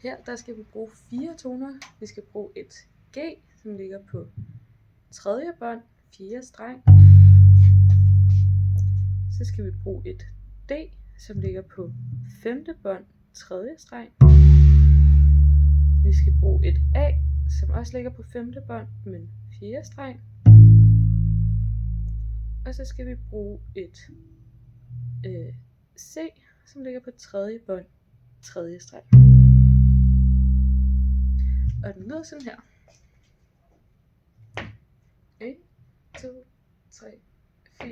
Her der skal vi bruge 4 toner. Vi skal bruge et G, som ligger på 3. bånd, 4. streng. Så skal vi bruge et D, som ligger på 5. bånd, 3. streng. Vi skal bruge et A, som også ligger på 5. bånd, men 4. streng. Og så skal vi bruge et C, som ligger på 3. bånd, 3. streng. Og den lyder sådan her. 1, 2, 3, 4,